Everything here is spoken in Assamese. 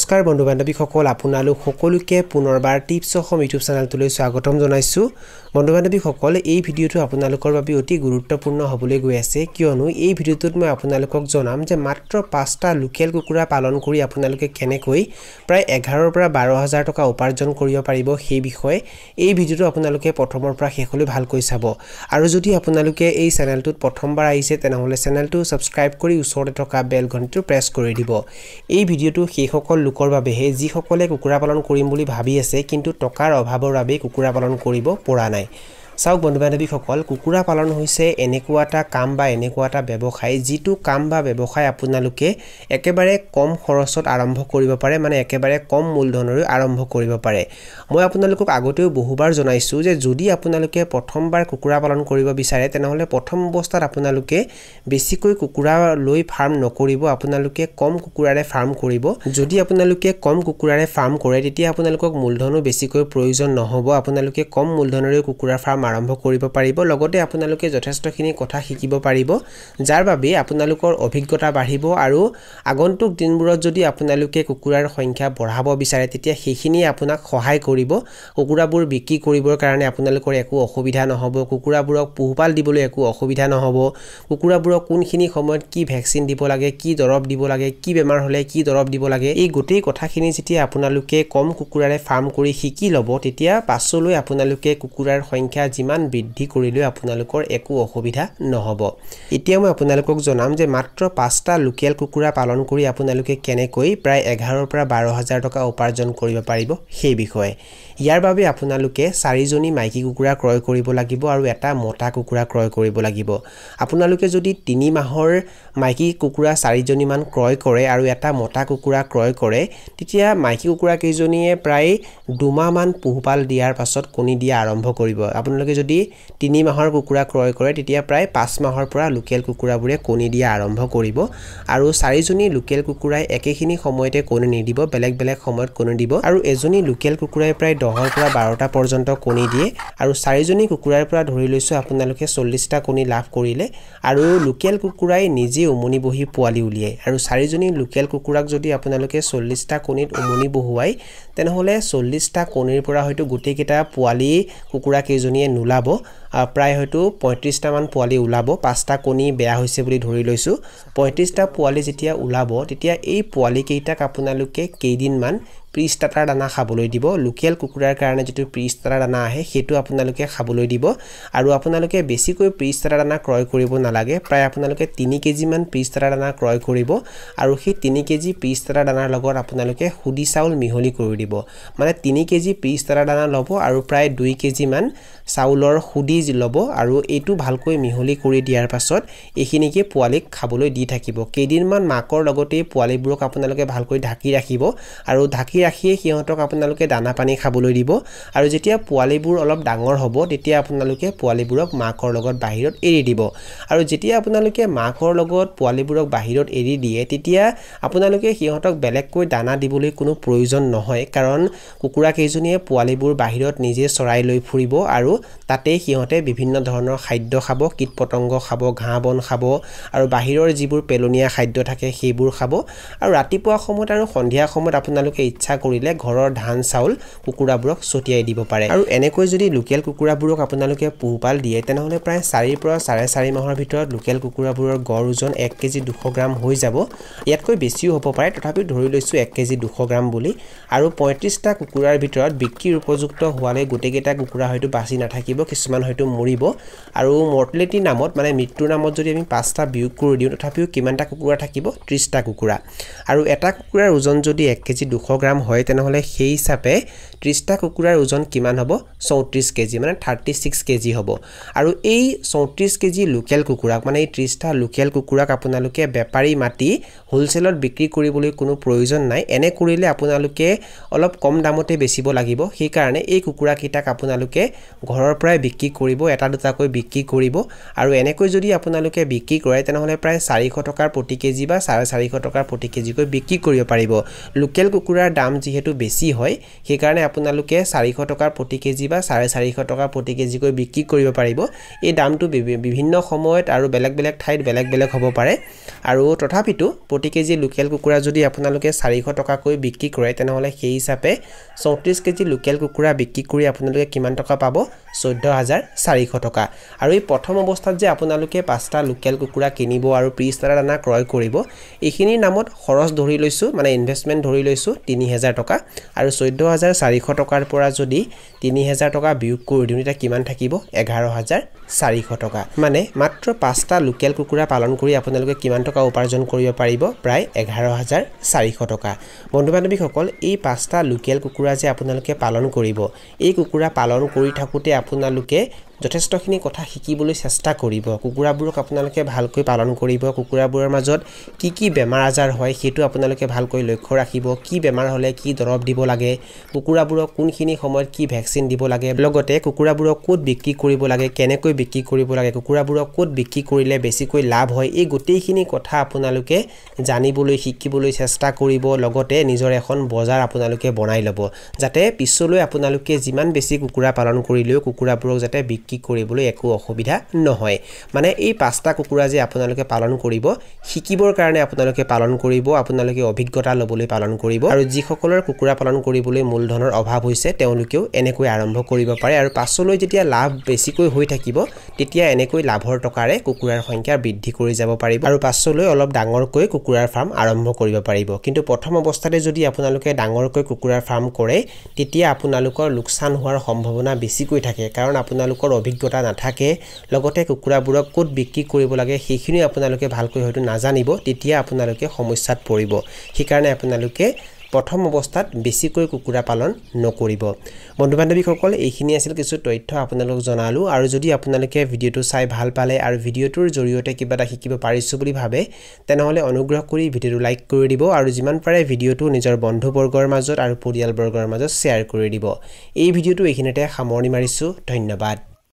নমস্কাৰ বন্ধু বান্ধৱীসকল আপোনালোক সকলোকে পুনৰবাৰ টিপছ অসম ইউটিউব চেনেলটোলৈ স্বাগতম জনাইছো বন্ধু বান্ধৱীসকল এই ভিডিঅটো আপোনালোকৰ বাবে অতি গুৰুত্বপূৰ্ণ হ'বলৈ গৈ আছে কিয়নো এই ভিডিঅটোত মই আপোনালোকক জনাম যে মাত্ৰ 5টা লোকেল কুকুৰা পালন কৰি আপোনালোকে কেনেকৈ প্ৰায় 11 পৰা 12000 টকা উপাৰ্জন কৰিব পাৰিব সেই বিষয়ে এই ভিডিঅটো আপোনালোকে প্ৰথমৰ পৰা শেষলৈ ভালকৈ চাব আৰু যদি আপোনালোকে এই চেনেলটোত প্ৰথমবাৰ আহিছে তেনেহলে চেনেলটো সাবস্ক্ৰাইব কৰি ওচৰতে থকা বেল ঘণ্টিটো প্ৰেছ কৰি দিব এই ভিডিঅটো সেইসকল লোকৰ বাবেহে যিসকলে কুকুৰা পালন কৰিম বুলি ভাবি আছে কিন্তু টকাৰ অভাৱৰ বাবে কুকুৰা পালন কৰিব পৰা নাই চাওক বন্ধু বান্ধৱীসকল কুকুৰা পালন হৈছে এনেকুৱা এটা কাম বা এনেকুৱা এটা ব্যৱসায় যিটো কাম বা ব্যৱসায় আপোনালোকে একেবাৰে কম খৰচত আৰম্ভ কৰিব পাৰে মানে একেবাৰে কম মূলধনৰে আৰম্ভ কৰিব পাৰে মই আপোনালোকক আগতেও বহুবাৰ জনাইছো যে যদি আপোনালোকে প্ৰথমবাৰ কুকুৰা পালন কৰিব বিচাৰে তেনেহলে প্ৰথম অৱস্থাত আপোনালোকে বেছিকৈ কুকুৰা লৈ ফাৰ্ম নকৰিব আপোনালোকে কম কুকুৰাৰে ফাৰ্ম কৰিব যদি আপোনালোকে কম কুকুৰাৰে ফাৰ্ম কৰে তেতিয়া আপোনালোকক মূলধনো বেছিকৈ প্ৰয়োজন নহব আপোনালোকে কম মূলধনৰে কুকুৰা ফাৰ্ম আৰম্ভ কৰিব পাৰিব লগতে আপোনালোকে যথেষ্টখিনি কথা শিকিব পাৰিব যাৰ বাবে আপোনালোকৰ অভিজ্ঞতা বাঢ়িব আৰু আগন্তুক দিনবোৰত যদি আপোনালোকে কুকুৰাৰ সংখ্যা বঢ়াব বিচাৰে তেতিয়া সেইখিনি আপোনাক সহায় কৰিব কুকুৰাবোৰ বিক্ৰী কৰিবৰ কাৰণে আপোনালোকৰ একো অসুবিধা নহব কুকুৰাবোৰক পোহপাল দিবলৈ একো অসুবিধা নহব কুকুৰাবোৰক কোনখিনি সময়ত কি ভ্যাকচিন দিব লাগে কি দৰব দিব লাগে কি বেমাৰ হলে কি দৰব দিব লাগে এই গোটেই কথাখিনি যেতিয়া আপোনালোকে কম কুকুৰাৰে ফাৰ্ম কৰি শিকি লব তেতিয়া পাছলৈ আপোনালোকে কুকুৰাৰ সংখ্যা যিমান বৃদ্ধি কৰিলে আপোনালোকৰ একো অসুবিধা নহব এতিয়া মই আপোনালোকক জনাম যে মাত্ৰ 5টা লোকেল কুকুৰা পালন কৰি আপোনালোকে কেনেকৈ প্ৰায় 11 পৰা 12000 টকা উপাৰ্জন কৰিব পাৰিব সেই বিষয়ে ইয়াৰ বাবে আপোনালোকে 4 জনী মাইকী কুকুৰা ক্ৰয় কৰিব লাগিব আৰু এটা মতা কুকুৰা ক্ৰয় কৰিব লাগিব আপোনালোকে যদি 3 মাহৰ মাইকী কুকুৰা 4 জনী মান ক্ৰয় কৰে আৰু এটা মতা কুকুৰা ক্ৰয় কৰে তেতিয়া মাইকী কুকুৰা কেইজনীয়ে প্ৰায় 2 মাহ মান পোহপাল দিয়াৰ পাছত কণী দিয়া আৰম্ভ কৰিব আপোনালোকে যদি 3 মাহৰ কুকুৰা ক্ৰয় কৰে তেতিয়া প্ৰায় 5 মাহৰ পৰা লোকেল কুকুৰাবোৰে কণী দিয়া আৰম্ভ কৰিব আৰু 4 জনী লোকেল কুকুৰাই একেখিনি সময়তে কণী নিদিব বেলেগ বেলেগ সময়ত কণী দিব আৰু এজনী লোকেল কুকুৰাই প্ৰায় 10ৰ পৰা 12টা পৰ্যন্ত কণী দিয়ে আৰু 4 জনী কুকুৰাৰ পৰা ধৰি লৈছো আপোনালোকে 40টা কণী লাভ কৰিলে আৰু লোকেল কুকুৰাই নিজে উমনি বহি পোৱালি উলিয়ায় আৰু 4 জনী লোকেল কুকুৰাক যদি আপোনালোকে 40টা কণীত উমনি বহুৱাই তেনেহলে 40টা কণীৰ পৰা হয়তো গুটেকেটা পোৱালি কুকুৰা কেইজনীয়ে নুলাব প্ৰায় হয়তো 35টা মান পোৱালি উলাব 5টা কণী বেয়া হৈছে বুলি ধৰি লৈছো 35টা পোৱালি যেতিয়া উলাব তেতিয়া এই পোৱালি কেইটাক আপোনালোকে কেইদিন মান প্ৰিষ্টাটাৰ দানা খাবলৈ দিব লোকেল কুকুৰাৰ কাৰণে যেটো প্ৰিষ্টাটাৰ দানা আহে হেতু আপোনালোকে খাবলৈ দিব আৰু আপোনালোকে বেছিকৈ প্ৰিষ্টাটাৰ দানা ক্ৰয় কৰিব নালাগে প্ৰায় আপোনালোকে 3 কেজি মান প্ৰিষ্টাটাৰ দানা ক্ৰয় কৰিব আৰু সেই 3 কেজি প্ৰিষ্টাটাৰ দানাৰ লগত আপোনালোকে খুদি চাউল মিহলি কৰি দিব মানে 3 কেজি প্ৰিষ্টাটাৰ দানা লব আৰু প্ৰায় 2 কেজি মান চাউলৰ খুদি লব আৰু এটো ভালকৈ মিহলি কৰি দিয়াৰ পাছত এখিনিকে পোৱালিক খাবলৈ দি থাকিব কেইদিন মান মাকৰ লগতে পোৱালিবোৰক আপোনালোকে ভালকৈ ঢাকি ৰাখিব আৰু ঢাকি ৰাখিয়ে সিহঁতক আপোনালোকে দানা পানী খাবলৈ দিব আৰু যেতিয়া পোৱালিবোৰ অলপ ডাঙৰ হ'ব তেতিয়া আপোনালোকে পোৱালিবোৰক মাকৰ লগত বাহিৰত এৰি দিব আৰু যেতিয়া আপোনালোকে মাকৰ লগত পোৱালিবোৰক বাহিৰত এৰি দিয়ে তেতিয়া আপোনালোকে সিহঁতক বেলেগকৈ দানা দিবলৈ কোনো প্ৰয়োজন নহয় কাৰণ কুকুৰা কেইজনীয়ে পোৱালিবোৰ বাহিৰত নিজে চৰাই লৈ ফুৰিব আৰু তাতে সিহঁতে বিভিন্ন ধৰণৰ খাদ্য খাব কীটপতংগ খাব ঘাঁহ বন খাব আৰু বাহিৰৰ যিবোৰ পেলনীয়া খাদ্য থাকে সেইবোৰ খাব আৰু ৰাতিপুৱা সময়ত আৰু সন্ধিয়া সময়ত আপোনালোকে ইচ্ছা কৰিলে ঘৰৰ ধান চাউল কুকুৰাবোৰক ছটিয়াই দিব পাৰে আৰু এনেকৈ যদি লোকেল কুকুৰাবোৰক আপোনালোকে পোহপাল দিয়ে তেনেহলে প্ৰায় 4 পৰা 4.5 মাহৰ ভিতৰত লোকেল কুকুৰাবোৰৰ গড় ওজন 1 কেজি 200 গ্ৰাম হৈ যাব ইয়াতকৈ বেছিও হ'ব পাৰে তথাপি ধৰি লৈছো 1 কেজি 200 গ্ৰাম বুলি আৰু 35টা কুকুৰাৰ ভিতৰত বিক্ৰীৰ উপযুক্ত হোৱালে গুটেকেটা কুকুৰা হয়তো বাছি নাথাকিব কিছুমান হয়তো মৰিব আৰু মৰ্টেলিটি নামত মানে মৃত্যুৰ নামত যদি আমি 5টা বিয়োগ কৰি দিও তথাপিও কিমানটা কুকুৰা থাকিব 30টা কুকুৰা আৰু এটা কুকুৰাৰ ওজন যদি 1 কেজি 200 গ্ৰাম হয় তেনেহলে সেই হিচাপে 30টা কুকুৰাৰ ওজন কিমান হ'ব 34 কেজি মানে 36 কেজি হ'ব আৰু এই 34 কেজি লোকেল কুকুৰাক মানে এই 30টা লোকেল কুকুৰাক আপোনালোকে বেপাৰী মাটি হোলসেলত বিক্ৰী কৰিবলৈ কোনো প্ৰয়োজন নাই এনে কৰিলে আপোনালোকে অলপ কম দামতে বেচিব লাগিব সেই কাৰণে এই কুকুৰা কিটাক আপোনালোকে ঘৰৰ পৰাই বিক্ৰী কৰিব এটা দুটাকৈ বিক্ৰী কৰিব আৰু এনেকৈ যদি আপোনালোকে বিক্ৰী কৰে তেনেহলে প্ৰায় 400 টকাৰ প্ৰতি কেজি বা 450 টকাৰ প্ৰতি কেজিকৈ বিক্ৰী কৰিব পাৰিব লোকেল কুকুৰাৰ দাম দাম যেহেতু বেছি হয় সেই কাৰণে আপোনালোকে 400 টকাৰ প্ৰতি কেজি বা 450 টকা প্ৰতি কেজি কৈ বিক্ৰী কৰিব পাৰিব এই দামটো বিভিন্ন সময়ত আৰু বেলেগ বেলেগ ঠাইত বেলেগ বেলেগ হ'ব পাৰে আৰু তথাপিতো প্ৰতি কেজি লোকেল কুকুৰা যদি আপোনালোকে 400 টকা কৈ বিক্ৰী কৰে তেনেহলে সেই হিচাপে 34 কেজি লোকেল কুকুৰা বিক্ৰী কৰি আপোনালোকে কিমান টকা পাব 14400 টকা আৰু এই প্ৰথম অৱস্থাত যে আপোনালোকে 5টা লোকেল কুকুৰা কিনিব আৰু পিছটা দানা ক্ৰয় কৰিব এইখিনিৰ নামত খৰচ ধৰি লৈছো মানে ইনভেষ্টমেন্ট ধৰি লৈছো 3000 টকা আৰু 14400 টকাৰ পৰা যদি 3000 টকা বিয়োগ কৰি দিও এটা কিমান থাকিব 11400 টকা মানে মাত্ৰ 5টা লোকেল কুকুৰা পালন কৰি আপোনালোকে কিমান টকা উপাৰ্জন কৰিব পাৰিব প্ৰায় 11400 টকা বন্ধু বান্ধৱীসকল এই 5টা লোকেল কুকুৰা যে আপোনালোকে পালন কৰিব এই কুকুৰা পালন কৰি থাকোতে আপোনালোকে যথেষ্টখিনি কথা শিকিবলৈ চেষ্টা কৰিব কুকুৰাবোৰক আপোনালোকে ভালকৈ পালন কৰিব কুকুৰাবোৰৰ মাজত কি বেমাৰ আজাৰ হয় হেতু আপোনালোকে ভালকৈ লক্ষ্য ৰাখিব কি বেমাৰ হলে কি দৰব দিব লাগে কুকুৰাবোৰক কোনখিনি সময়ত কি ভ্যাকচিন দিব লাগে লগতে কুকুৰাবোৰক ক'ত বিক্ৰী কৰিব লাগে কেনেকৈ বিক্ৰী কৰিব লাগে কুকুৰাবোৰক ক'ত বিক্ৰী কৰিলে বেছিকৈ লাভ হয় এই গোটেইখিনি কথা আপোনালোকে জানিবলৈ শিকিবলৈ চেষ্টা কৰিব লগতে নিজৰ এখন বজাৰ আপোনালোকে বনাই ল'ব যাতে পিছলৈ আপোনালোকে যিমান বেছি কুকুৰা পালন কৰিলেও কুকুৰাবোৰক যাতে কি কৰিবলৈ একো অসুবিধা নহয় মানে এই 5টা কুকুৰা যে আপোনালোকে পালন কৰিব শিকিবৰ কাৰণে আপোনালোকে পালন কৰিব আপোনালোকে অভিজ্ঞতা লবলৈ পালন কৰিব আৰু যিসকলৰ কুকুৰা পালন কৰিবলৈ মূলধনৰ অভাৱ হৈছে তেওঁলোকেও এনেকৈ আৰম্ভ কৰিব পাৰে আৰু পাছলৈ যেতিয়া লাভ বেছিকৈ হৈ থাকিব তেতিয়া এনেকৈ লাভৰ টকাৰে কুকুৰাৰ সংখ্যা বৃদ্ধি কৰি যাব পাৰিব আৰু পাছলৈ অলপ ডাঙৰকৈ কুকুৰাৰ ফাৰ্ম আৰম্ভ কৰিব পাৰিব কিন্তু প্ৰথম অৱস্থাতে যদি আপোনালোকে ডাঙৰকৈ কুকুৰাৰ ফাৰ্ম কৰে তেতিয়া আপোনালোকৰ লোকসান হোৱাৰ সম্ভাৱনা বেছিকৈ থাকে কাৰণ আপোনালোকৰ অভিজ্ঞতা নাথাকে লগতে কুকুৰাবোৰক ক'ত বিক্ৰী কৰিব লাগে সেইখিনি আপোনালোকে ভালকৈ হয়তো নাজানিব তেতিয়া আপোনালোকে সমস্যাত পৰিব সেই কাৰণে আপোনালোকে প্ৰথম অৱস্থাত বেছিকৈ কুকুৰা পালন নকৰিব বন্ধু বান্ধৱীসকল এইখিনি আছিল কিছু তথ্য আপোনালোক জনালো আৰু যদি আপোনালোকে ভিডিওটো চাই ভাল পালে আৰু ভিডিওটোৰ জৰিয়তে কিবা এটা শিকিব পাৰিছো বুলি ভাবে তেনেহলে অনুগ্ৰহ কৰি ভিডিওটো লাইক কৰি দিব আৰু যিমান পাৰে ভিডিওটো নিজৰ বন্ধু বৰ্গৰ মাজত আৰু পৰিয়াল বৰ্গৰ মাজত শেয়াৰ কৰি দিব এই ভিডিওটো এইখিনিতে সামৰণি মাৰিছো ধন্যবাদ